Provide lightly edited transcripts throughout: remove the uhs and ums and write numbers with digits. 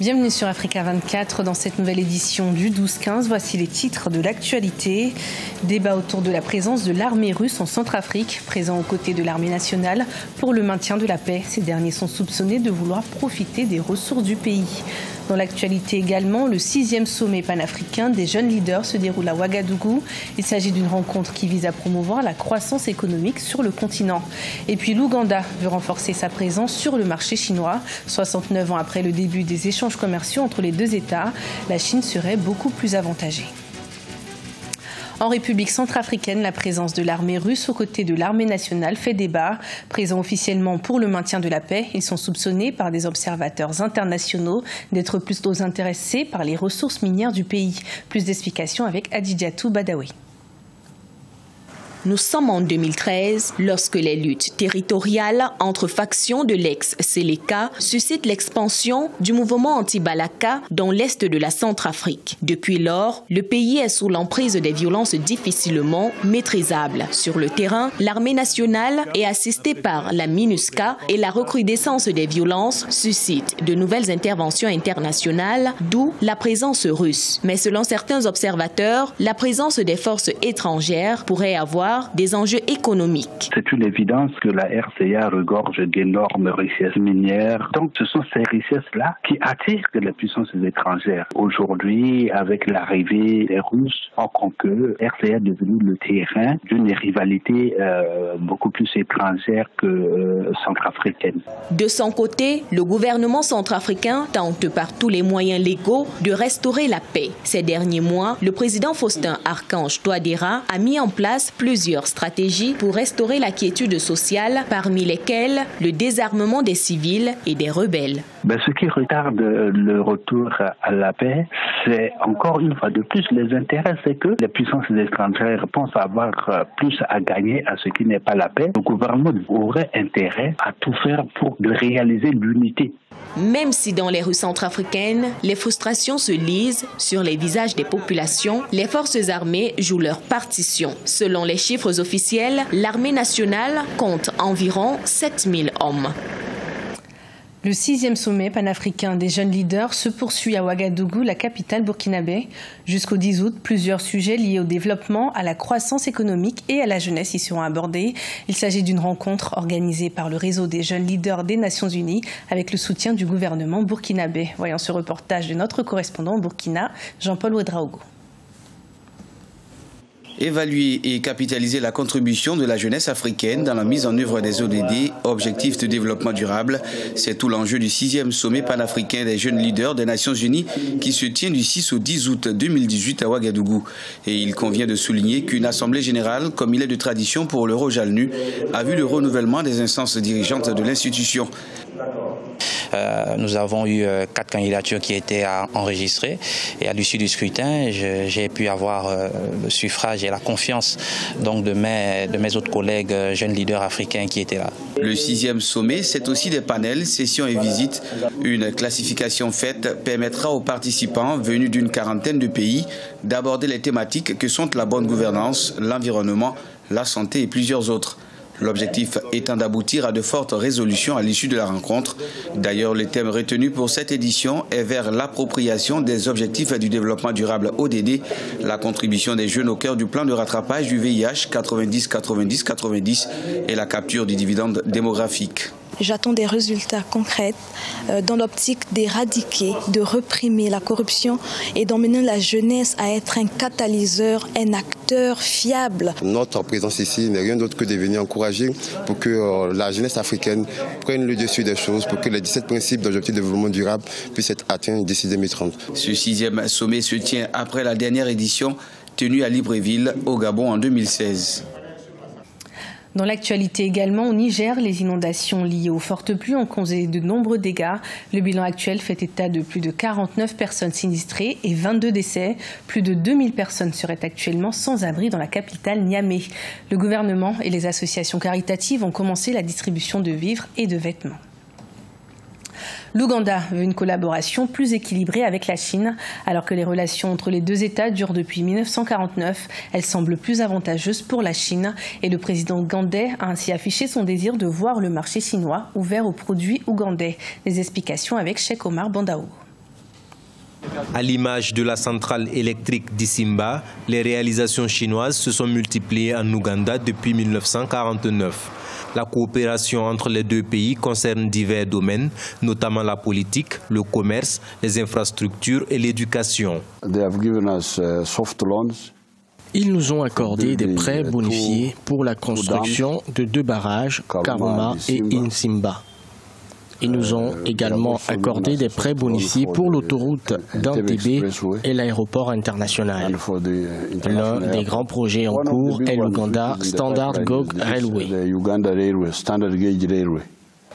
Bienvenue sur Africa 24 dans cette nouvelle édition du 12-15. Voici les titres de l'actualité. Débat autour de la présence de l'armée russe en Centrafrique, présent aux côtés de l'armée nationale pour le maintien de la paix. Ces derniers sont soupçonnés de vouloir profiter des ressources du pays. Dans l'actualité également, le 6e sommet panafricain des jeunes leaders se déroule à Ouagadougou. Il s'agit d'une rencontre qui vise à promouvoir la croissance économique sur le continent. Et puis l'Ouganda veut renforcer sa présence sur le marché chinois. 69 ans après le début des échanges commerciaux entre les deux États, la Chine serait beaucoup plus avantagée. En République centrafricaine, la présence de l'armée russe aux côtés de l'armée nationale fait débat. Présents officiellement pour le maintien de la paix, ils sont soupçonnés par des observateurs internationaux d'être plutôt intéressés par les ressources minières du pays. Plus d'explications avec Adidjatou Badawi. Nous sommes en 2013 lorsque les luttes territoriales entre factions de l'ex-Séléka suscitent l'expansion du mouvement anti-Balaka dans l'est de la Centrafrique. Depuis lors, le pays est sous l'emprise des violences difficilement maîtrisables. Sur le terrain, l'armée nationale est assistée par la MINUSCA et la recrudescence des violences suscite de nouvelles interventions internationales, d'où la présence russe. Mais selon certains observateurs, la présence des forces étrangères pourrait avoir des enjeux économiques. C'est une évidence que la RCA regorge d'énormes richesses minières. Donc ce sont ces richesses-là qui attirent les puissances étrangères. Aujourd'hui, avec l'arrivée des Russes, on comprend que RCA est devenu le terrain d'une rivalité beaucoup plus étrangère que centrafricaine. De son côté, le gouvernement centrafricain tente par tous les moyens légaux de restaurer la paix. Ces derniers mois, le président Faustin Archange Touadéra a mis en place plusieurs stratégies pour restaurer la quiétude sociale, parmi lesquelles le désarmement des civils et des rebelles. Ce qui retarde le retour à la paix, c'est encore une fois de plus les intérêts, c'est que les puissances étrangères pensent avoir plus à gagner à ce qui n'est pas la paix. Le gouvernement aurait intérêt à tout faire pour réaliser l'unité. Même si dans les rues centrafricaines, les frustrations se lisent sur les visages des populations, les forces armées jouent leur partition. Selon les chiffres officiels, l'armée nationale compte environ 7000 hommes. Le 6e sommet panafricain des jeunes leaders se poursuit à Ouagadougou, la capitale burkinabé. Jusqu'au 10 août, plusieurs sujets liés au développement, à la croissance économique et à la jeunesse y seront abordés. Il s'agit d'une rencontre organisée par le réseau des jeunes leaders des Nations Unies avec le soutien du gouvernement burkinabé. Voyons ce reportage de notre correspondant au Burkina, Jean-Paul Ouedraogo. Évaluer et capitaliser la contribution de la jeunesse africaine dans la mise en œuvre des ODD, Objectifs de développement durable, c'est tout l'enjeu du 6e sommet panafricain des jeunes leaders des Nations Unies qui se tient du 6 au 10 août 2018 à Ouagadougou. Et il convient de souligner qu'une assemblée générale, comme il est de tradition pour l'Euro-JALNU, a vu le renouvellement des instances dirigeantes de l'institution. Nous avons eu 4 candidatures qui étaient enregistrées et à l'issue du scrutin, j'ai pu avoir le suffrage et la confiance donc, de mes autres collègues jeunes leaders africains qui étaient là. Le 6e sommet, c'est aussi des panels, sessions et visites. Une classification faite permettra aux participants venus d'une quarantaine de pays d'aborder les thématiques que sont la bonne gouvernance, l'environnement, la santé et plusieurs autres. L'objectif étant d'aboutir à de fortes résolutions à l'issue de la rencontre. D'ailleurs, le thème retenu pour cette édition est vers l'appropriation des objectifs du développement durable ODD, la contribution des jeunes au cœur du plan de rattrapage du VIH 90-90-90 et la capture du dividende démographique. J'attends des résultats concrets dans l'optique d'éradiquer, de réprimer la corruption et d'emmener la jeunesse à être un catalyseur, un acteur fiable. Notre présence ici n'est rien d'autre que de venir encourager pour que la jeunesse africaine prenne le dessus des choses, pour que les 17 principes d'objectifs de développement durable puissent être atteints d'ici 2030. Ce 6e sommet se tient après la dernière édition tenue à Libreville, au Gabon en 2016. Dans l'actualité également, au Niger, les inondations liées aux fortes pluies ont causé de nombreux dégâts. Le bilan actuel fait état de plus de 49 personnes sinistrées et 22 décès. Plus de 2000 personnes seraient actuellement sans abri dans la capitale Niamey. Le gouvernement et les associations caritatives ont commencé la distribution de vivres et de vêtements. L'Ouganda veut une collaboration plus équilibrée avec la Chine. Alors que les relations entre les deux États durent depuis 1949, elles semblent plus avantageuses pour la Chine. Et le président ougandais a ainsi affiché son désir de voir le marché chinois ouvert aux produits ougandais. Les explications avec Cheikh Omar Bandao. À l'image de la centrale électrique d'Isimba, les réalisations chinoises se sont multipliées en Ouganda depuis 1949. La coopération entre les deux pays concerne divers domaines, notamment la politique, le commerce, les infrastructures et l'éducation. Ils nous ont accordé des prêts bonifiés pour la construction de 2 barrages, Karuma et Insimba. Ils nous ont également accordé des prêts bonifiés pour l'autoroute d'Entebbe et l'aéroport international. L'un des grands projets en cours est l'Uganda Standard Gauge Railway.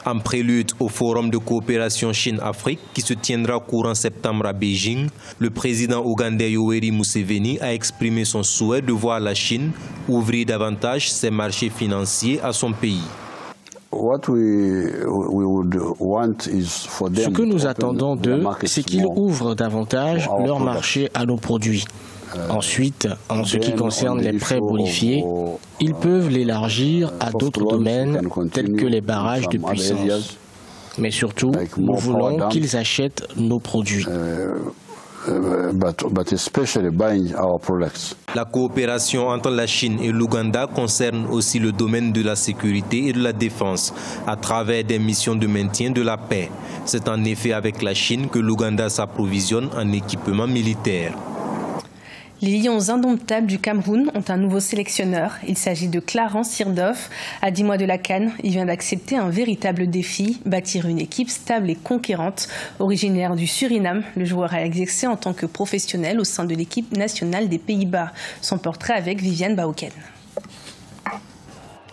En prélude au forum de coopération Chine-Afrique qui se tiendra courant septembre à Beijing, le président ougandais Yoweri Museveni a exprimé son souhait de voir la Chine ouvrir davantage ses marchés financiers à son pays. Ce que nous attendons d'eux, c'est qu'ils ouvrent davantage leur marché à nos produits. Ensuite, en ce qui concerne les prêts bonifiés, ils peuvent l'élargir à d'autres domaines tels que les barrages de puissance. Mais surtout, nous voulons qu'ils achètent nos produits. La coopération entre la Chine et l'Ouganda concerne aussi le domaine de la sécurité et de la défense, à travers des missions de maintien de la paix. C'est en effet avec la Chine que l'Ouganda s'approvisionne en équipement militaire. Les Lions indomptables du Cameroun ont un nouveau sélectionneur. Il s'agit de Clarence Sirdorf. À 10 mois de la CAN, il vient d'accepter un véritable défi, bâtir une équipe stable et conquérante. Originaire du Suriname, le joueur a exercé en tant que professionnel au sein de l'équipe nationale des Pays-Bas. Son portrait avec Viviane Baoken.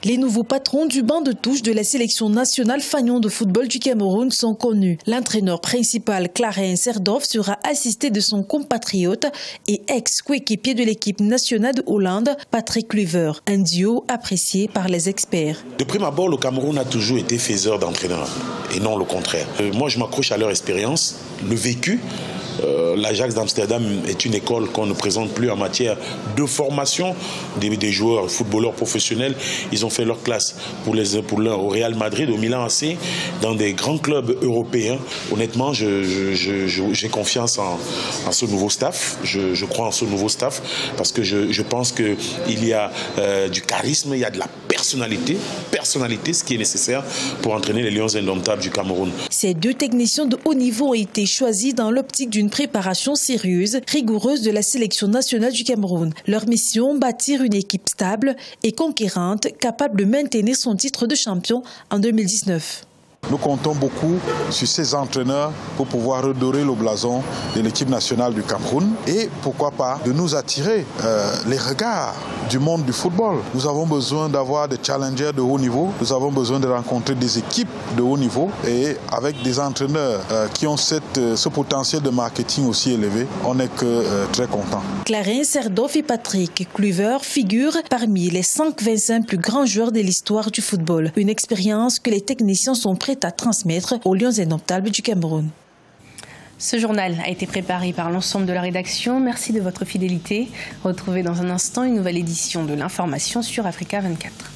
Les nouveaux patrons du banc de touche de la sélection nationale fanion de football du Cameroun sont connus. L'entraîneur principal, Clarence Sirdorf, sera assisté de son compatriote et ex-coéquipier de l'équipe nationale de Hollande, Patrick Kluivert, un duo apprécié par les experts. De prime abord, le Cameroun a toujours été faiseur d'entraîneurs et non le contraire. Moi, je m'accroche à leur expérience, le vécu. L'Ajax d'Amsterdam est une école qu'on ne présente plus en matière de formation des joueurs, footballeurs professionnels. Ils ont fait leur classe pour l'un au Real Madrid, au Milan AC, dans des grands clubs européens. Honnêtement, j'ai confiance en ce nouveau staff. Je crois en ce nouveau staff parce que je pense qu'il y a du charisme, il y a de la personnalité, ce qui est nécessaire pour entraîner les Lions indomptables du Cameroun. Ces 2 techniciens de haut niveau ont été choisis dans l'optique d'une préparation sérieuse, rigoureuse de la sélection nationale du Cameroun. Leur mission, bâtir une équipe stable et conquérante, capable de maintenir son titre de champion en 2019. Nous comptons beaucoup sur ces entraîneurs pour pouvoir redorer le blason de l'équipe nationale du Cameroun et pourquoi pas de nous attirer les regards du monde du football. Nous avons besoin d'avoir des challengers de haut niveau, nous avons besoin de rencontrer des équipes de haut niveau et avec des entraîneurs qui ont ce potentiel de marketing aussi élevé, on n'est que très contents. Clarence Sirdorf et Patrick Kluivert figurent parmi les 125 plus grands joueurs de l'histoire du football. Une expérience que les techniciens sont prêts à transmettre aux Lions indomptables du Cameroun. Ce journal a été préparé par l'ensemble de la rédaction. Merci de votre fidélité. Retrouvez dans un instant une nouvelle édition de l'information sur Africa 24.